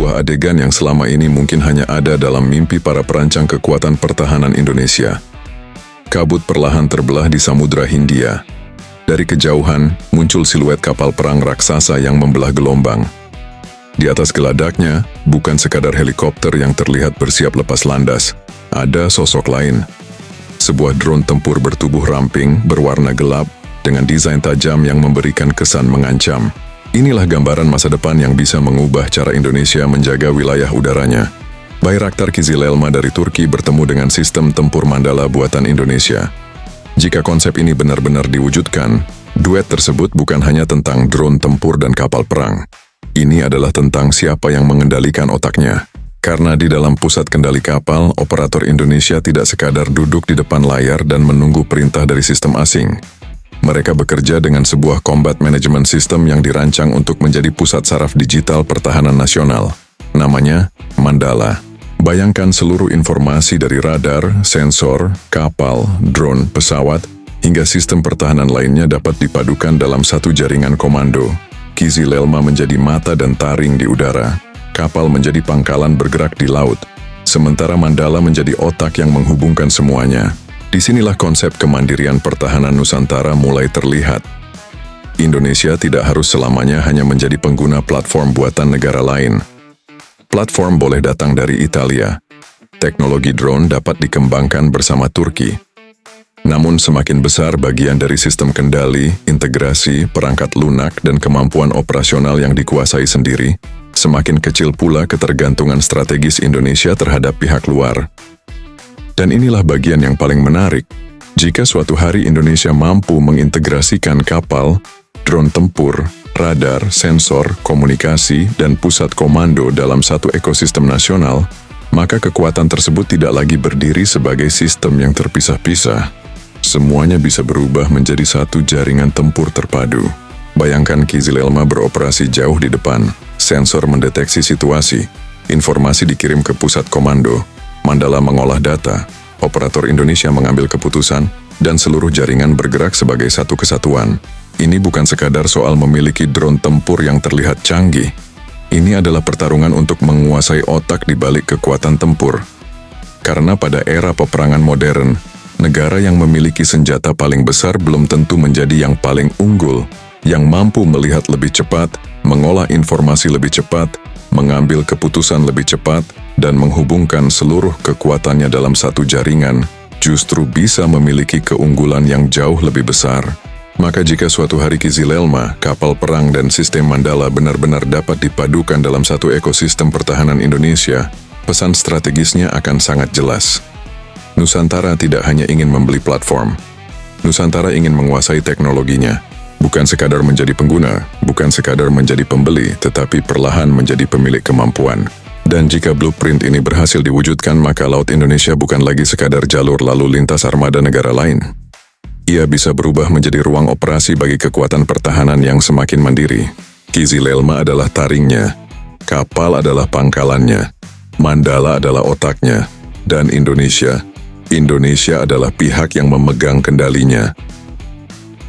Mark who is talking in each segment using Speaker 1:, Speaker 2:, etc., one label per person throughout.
Speaker 1: sebuah adegan yang selama ini mungkin hanya ada dalam mimpi para perancang kekuatan pertahanan Indonesia. Kabut perlahan terbelah di Samudra Hindia. Dari kejauhan, muncul siluet kapal perang raksasa yang membelah gelombang. Di atas geladaknya, bukan sekadar helikopter yang terlihat bersiap lepas landas. Ada sosok lain. Sebuah drone tempur bertubuh ramping, berwarna gelap, dengan desain tajam yang memberikan kesan mengancam. Inilah gambaran masa depan yang bisa mengubah cara Indonesia menjaga wilayah udaranya. Bayraktar Kizilelma dari Turki bertemu dengan sistem tempur Mandala buatan Indonesia. Jika konsep ini benar-benar diwujudkan, duet tersebut bukan hanya tentang drone tempur dan kapal perang. Ini adalah tentang siapa yang mengendalikan otaknya. Karena di dalam pusat kendali kapal, operator Indonesia tidak sekadar duduk di depan layar dan menunggu perintah dari sistem asing. Mereka bekerja dengan sebuah combat management system yang dirancang untuk menjadi pusat saraf digital pertahanan nasional. Namanya Mandala. Bayangkan seluruh informasi dari radar, sensor, kapal, drone, pesawat, hingga sistem pertahanan lainnya dapat dipadukan dalam satu jaringan komando. Kizilelma menjadi mata dan taring di udara. Kapal menjadi pangkalan bergerak di laut. Sementara Mandala menjadi otak yang menghubungkan semuanya. Disinilah konsep kemandirian pertahanan Nusantara mulai terlihat. Indonesia tidak harus selamanya hanya menjadi pengguna platform buatan negara lain. Platform boleh datang dari Italia. Teknologi drone dapat dikembangkan bersama Turki. Namun semakin besar bagian dari sistem kendali, integrasi, perangkat lunak, dan kemampuan operasional yang dikuasai sendiri, semakin kecil pula ketergantungan strategis Indonesia terhadap pihak luar. Dan inilah bagian yang paling menarik. Jika suatu hari Indonesia mampu mengintegrasikan kapal, drone tempur, radar, sensor, komunikasi, dan pusat komando dalam satu ekosistem nasional, maka kekuatan tersebut tidak lagi berdiri sebagai sistem yang terpisah-pisah. Semuanya bisa berubah menjadi satu jaringan tempur terpadu. Bayangkan Kizilelma beroperasi jauh di depan, sensor mendeteksi situasi, informasi dikirim ke pusat komando, Mandala mengolah data, operator Indonesia mengambil keputusan, dan seluruh jaringan bergerak sebagai satu kesatuan. Ini bukan sekadar soal memiliki drone tempur yang terlihat canggih. Ini adalah pertarungan untuk menguasai otak di balik kekuatan tempur. Karena pada era peperangan modern, negara yang memiliki senjata paling besar belum tentu menjadi yang paling unggul, yang mampu melihat lebih cepat, mengolah informasi lebih cepat, mengambil keputusan lebih cepat, dan menghubungkan seluruh kekuatannya dalam satu jaringan, justru bisa memiliki keunggulan yang jauh lebih besar. Maka jika suatu hari Kizilelma, kapal perang dan sistem Mandala benar-benar dapat dipadukan dalam satu ekosistem pertahanan Indonesia, pesan strategisnya akan sangat jelas. Nusantara tidak hanya ingin membeli platform. Nusantara ingin menguasai teknologinya. Bukan sekadar menjadi pengguna, bukan sekadar menjadi pembeli, tetapi perlahan menjadi pemilik kemampuan. Dan jika blueprint ini berhasil diwujudkan, maka Laut Indonesia bukan lagi sekadar jalur lalu lintas armada negara lain. Ia bisa berubah menjadi ruang operasi bagi kekuatan pertahanan yang semakin mandiri. Kizilelma adalah taringnya, kapal adalah pangkalannya, Mandala adalah otaknya, dan Indonesia adalah pihak yang memegang kendalinya.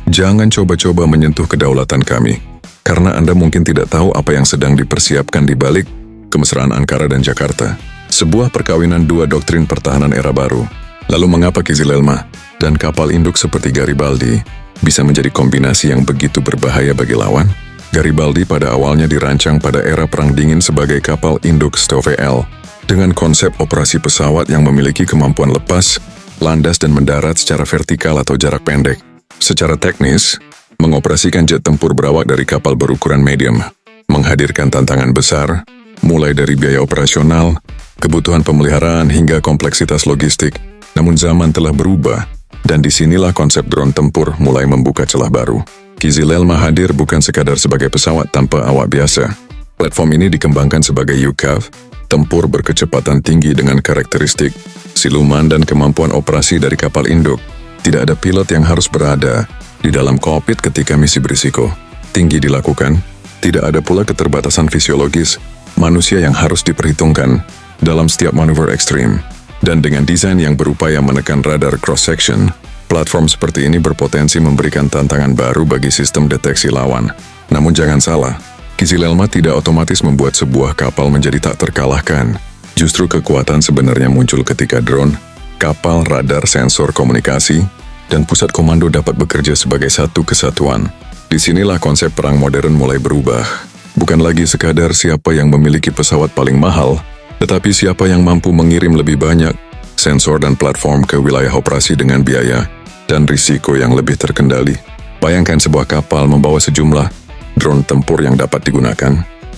Speaker 1: Jangan coba-coba menyentuh kedaulatan kami, karena Anda mungkin tidak tahu apa yang sedang dipersiapkan di balik kemesraan Ankara dan Jakarta. Sebuah perkawinan dua doktrin pertahanan era baru. Lalu mengapa Kizilelma dan kapal induk seperti Garibaldi bisa menjadi kombinasi yang begitu berbahaya bagi lawan? Garibaldi pada awalnya dirancang pada era Perang Dingin sebagai kapal induk STOVL, dengan konsep operasi pesawat yang memiliki kemampuan lepas, landas dan mendarat secara vertikal atau jarak pendek. Secara teknis, mengoperasikan jet tempur berawak dari kapal berukuran medium, menghadirkan tantangan besar, mulai dari biaya operasional, kebutuhan pemeliharaan hingga kompleksitas logistik. Namun zaman telah berubah, dan disinilah konsep drone tempur mulai membuka celah baru. Kizilelma hadir bukan sekadar sebagai pesawat tanpa awak biasa. Platform ini dikembangkan sebagai UCAV, tempur berkecepatan tinggi dengan karakteristik, siluman dan kemampuan operasi dari kapal induk. Tidak ada pilot yang harus berada di dalam kokpit ketika misi berisiko tinggi dilakukan. Tidak ada pula keterbatasan fisiologis manusia yang harus diperhitungkan dalam setiap manuver ekstrim. Dan dengan desain yang berupaya menekan radar cross-section, platform seperti ini berpotensi memberikan tantangan baru bagi sistem deteksi lawan. Namun jangan salah, Kizilelma tidak otomatis membuat sebuah kapal menjadi tak terkalahkan. Justru kekuatan sebenarnya muncul ketika drone, kapal, radar, sensor komunikasi, dan pusat komando dapat bekerja sebagai satu kesatuan. Disinilah konsep perang modern mulai berubah. Bukan lagi sekadar siapa yang memiliki pesawat paling mahal, tetapi siapa yang mampu mengirim lebih banyak sensor dan platform ke wilayah operasi dengan biaya dan risiko yang lebih terkendali. Bayangkan sebuah kapal membawa sejumlah drone tempur yang dapat digunakan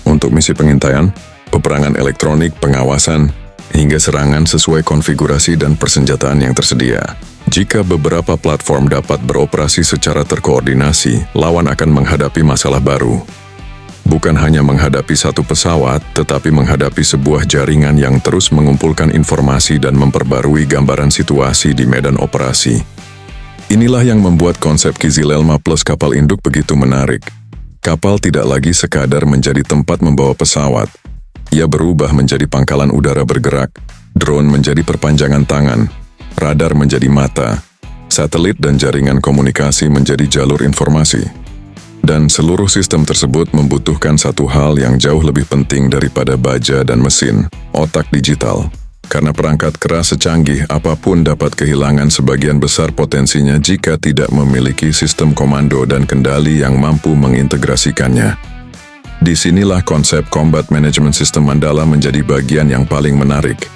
Speaker 1: untuk misi pengintaian, peperangan elektronik, pengawasan, hingga serangan sesuai konfigurasi dan persenjataan yang tersedia. Jika beberapa platform dapat beroperasi secara terkoordinasi, lawan akan menghadapi masalah baru. Bukan hanya menghadapi satu pesawat, tetapi menghadapi sebuah jaringan yang terus mengumpulkan informasi dan memperbarui gambaran situasi di medan operasi. Inilah yang membuat konsep Kizilelma plus kapal induk begitu menarik. Kapal tidak lagi sekadar menjadi tempat membawa pesawat. Ia berubah menjadi pangkalan udara bergerak, drone menjadi perpanjangan tangan, radar menjadi mata, satelit dan jaringan komunikasi menjadi jalur informasi. Dan seluruh sistem tersebut membutuhkan satu hal yang jauh lebih penting daripada baja dan mesin, otak digital. Karena perangkat keras secanggih apapun dapat kehilangan sebagian besar potensinya jika tidak memiliki sistem komando dan kendali yang mampu mengintegrasikannya. Disinilah konsep Combat Management System Mandala menjadi bagian yang paling menarik.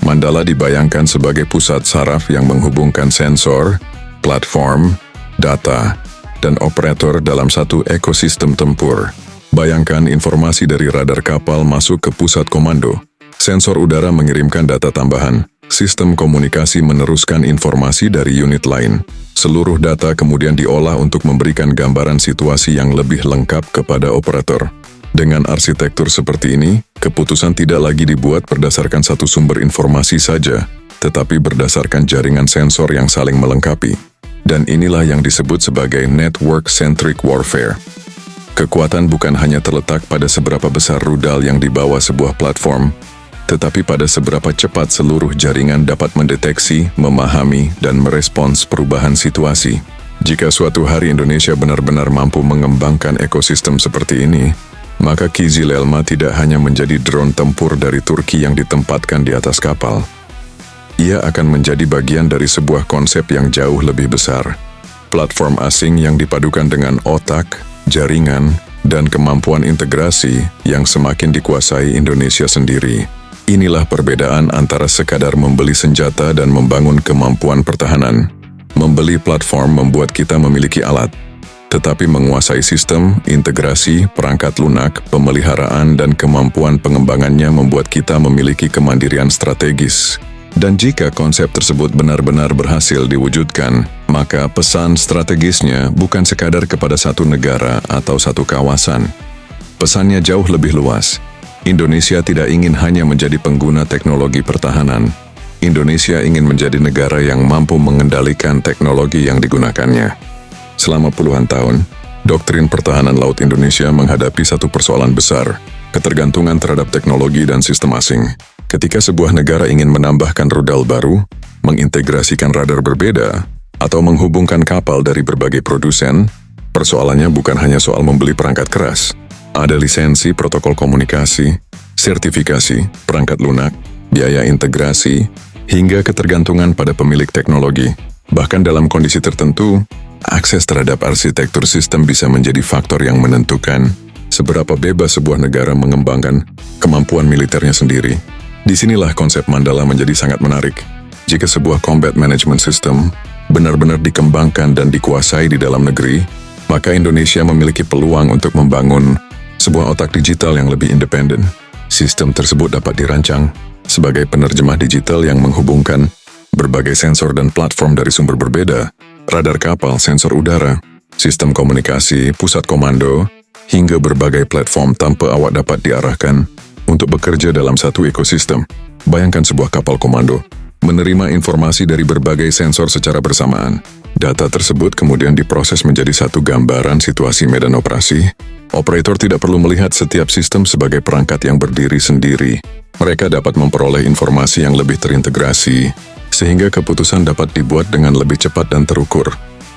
Speaker 1: Mandala dibayangkan sebagai pusat saraf yang menghubungkan sensor, platform, data, dan operator dalam satu ekosistem tempur. Bayangkan informasi dari radar kapal masuk ke pusat komando. Sensor udara mengirimkan data tambahan. Sistem komunikasi meneruskan informasi dari unit lain. Seluruh data kemudian diolah untuk memberikan gambaran situasi yang lebih lengkap kepada operator. Dengan arsitektur seperti ini, keputusan tidak lagi dibuat berdasarkan satu sumber informasi saja, tetapi berdasarkan jaringan sensor yang saling melengkapi. Dan inilah yang disebut sebagai network-centric warfare. Kekuatan bukan hanya terletak pada seberapa besar rudal yang dibawa sebuah platform, tetapi pada seberapa cepat seluruh jaringan dapat mendeteksi, memahami, dan merespons perubahan situasi. Jika suatu hari Indonesia benar-benar mampu mengembangkan ekosistem seperti ini, maka Kizilelma tidak hanya menjadi drone tempur dari Turki yang ditempatkan di atas kapal. Ia akan menjadi bagian dari sebuah konsep yang jauh lebih besar. Platform asing yang dipadukan dengan otak, jaringan, dan kemampuan integrasi yang semakin dikuasai Indonesia sendiri. Inilah perbedaan antara sekadar membeli senjata dan membangun kemampuan pertahanan. Membeli platform membuat kita memiliki alat, tetapi menguasai sistem, integrasi, perangkat lunak, pemeliharaan, dan kemampuan pengembangannya membuat kita memiliki kemandirian strategis. Dan jika konsep tersebut benar-benar berhasil diwujudkan, maka pesan strategisnya bukan sekadar kepada satu negara atau satu kawasan. Pesannya jauh lebih luas. Indonesia tidak ingin hanya menjadi pengguna teknologi pertahanan. Indonesia ingin menjadi negara yang mampu mengendalikan teknologi yang digunakannya. Selama puluhan tahun, doktrin pertahanan laut Indonesia menghadapi satu persoalan besar, ketergantungan terhadap teknologi dan sistem asing. Ketika sebuah negara ingin menambahkan rudal baru, mengintegrasikan radar berbeda, atau menghubungkan kapal dari berbagai produsen, persoalannya bukan hanya soal membeli perangkat keras. Ada lisensi, protokol komunikasi, sertifikasi, perangkat lunak, biaya integrasi, hingga ketergantungan pada pemilik teknologi. Bahkan dalam kondisi tertentu, akses terhadap arsitektur sistem bisa menjadi faktor yang menentukan seberapa bebas sebuah negara mengembangkan kemampuan militernya sendiri. Disinilah konsep Mandala menjadi sangat menarik. Jika sebuah combat management system benar-benar dikembangkan dan dikuasai di dalam negeri, maka Indonesia memiliki peluang untuk membangun sebuah otak digital yang lebih independen. Sistem tersebut dapat dirancang sebagai penerjemah digital yang menghubungkan berbagai sensor dan platform dari sumber berbeda, radar kapal, sensor udara, sistem komunikasi, pusat komando, hingga berbagai platform tanpa awak dapat diarahkan untuk bekerja dalam satu ekosistem. Bayangkan sebuah kapal komando menerima informasi dari berbagai sensor secara bersamaan. Data tersebut kemudian diproses menjadi satu gambaran situasi medan operasi. Operator tidak perlu melihat setiap sistem sebagai perangkat yang berdiri sendiri. Mereka dapat memperoleh informasi yang lebih terintegrasi, sehingga keputusan dapat dibuat dengan lebih cepat dan terukur.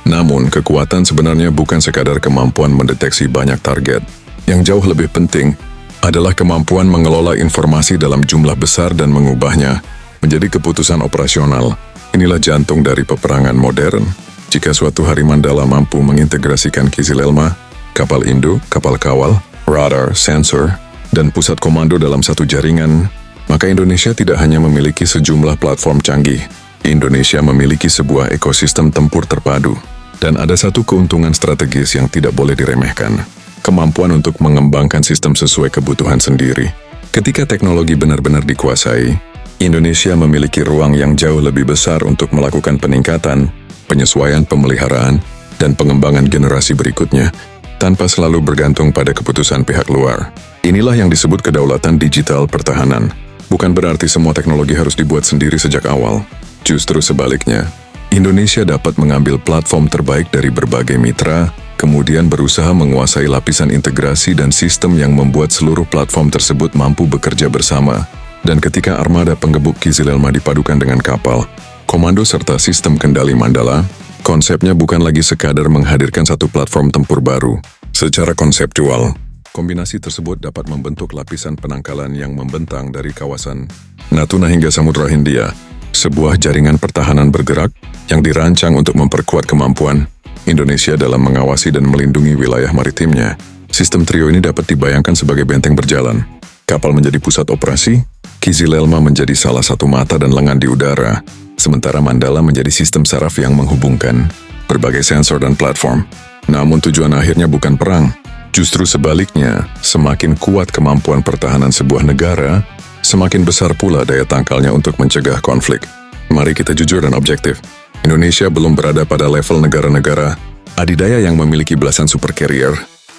Speaker 1: Namun, kekuatan sebenarnya bukan sekadar kemampuan mendeteksi banyak target. Yang jauh lebih penting adalah kemampuan mengelola informasi dalam jumlah besar dan mengubahnya menjadi keputusan operasional. Inilah jantung dari peperangan modern. Jika suatu hari Mandala mampu mengintegrasikan Kizilelma, kapal induk, kapal kawal, radar, sensor, dan pusat komando dalam satu jaringan, maka Indonesia tidak hanya memiliki sejumlah platform canggih. Indonesia memiliki sebuah ekosistem tempur terpadu. Dan ada satu keuntungan strategis yang tidak boleh diremehkan. Kemampuan untuk mengembangkan sistem sesuai kebutuhan sendiri. Ketika teknologi benar-benar dikuasai, Indonesia memiliki ruang yang jauh lebih besar untuk melakukan peningkatan, penyesuaian pemeliharaan, dan pengembangan generasi berikutnya, tanpa selalu bergantung pada keputusan pihak luar. Inilah yang disebut kedaulatan digital pertahanan. Bukan berarti semua teknologi harus dibuat sendiri sejak awal. Justru sebaliknya, Indonesia dapat mengambil platform terbaik dari berbagai mitra, kemudian berusaha menguasai lapisan integrasi dan sistem yang membuat seluruh platform tersebut mampu bekerja bersama. Dan ketika armada penggebuk Kizilelma dipadukan dengan kapal, komando serta sistem kendali Mandala, konsepnya bukan lagi sekadar menghadirkan satu platform tempur baru. Secara konseptual, kombinasi tersebut dapat membentuk lapisan penangkalan yang membentang dari kawasan Natuna hingga Samudra Hindia, sebuah jaringan pertahanan bergerak yang dirancang untuk memperkuat kemampuan Indonesia dalam mengawasi dan melindungi wilayah maritimnya. Sistem trio ini dapat dibayangkan sebagai benteng berjalan. Kapal menjadi pusat operasi, Kizilelma menjadi salah satu mata dan lengan di udara, sementara Mandala menjadi sistem saraf yang menghubungkan berbagai sensor dan platform. Namun tujuan akhirnya bukan perang. Justru sebaliknya, semakin kuat kemampuan pertahanan sebuah negara, semakin besar pula daya tangkalnya untuk mencegah konflik. Mari kita jujur dan objektif. Indonesia belum berada pada level negara-negara adidaya yang memiliki belasan super carrier,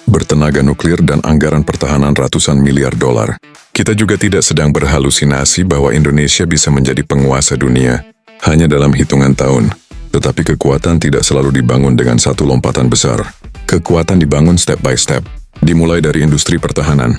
Speaker 1: bertenaga nuklir dan anggaran pertahanan ratusan miliar dolar. Kita juga tidak sedang berhalusinasi bahwa Indonesia bisa menjadi penguasa dunia hanya dalam hitungan tahun. Tetapi kekuatan tidak selalu dibangun dengan satu lompatan besar. Kekuatan dibangun step by step, dimulai dari industri pertahanan,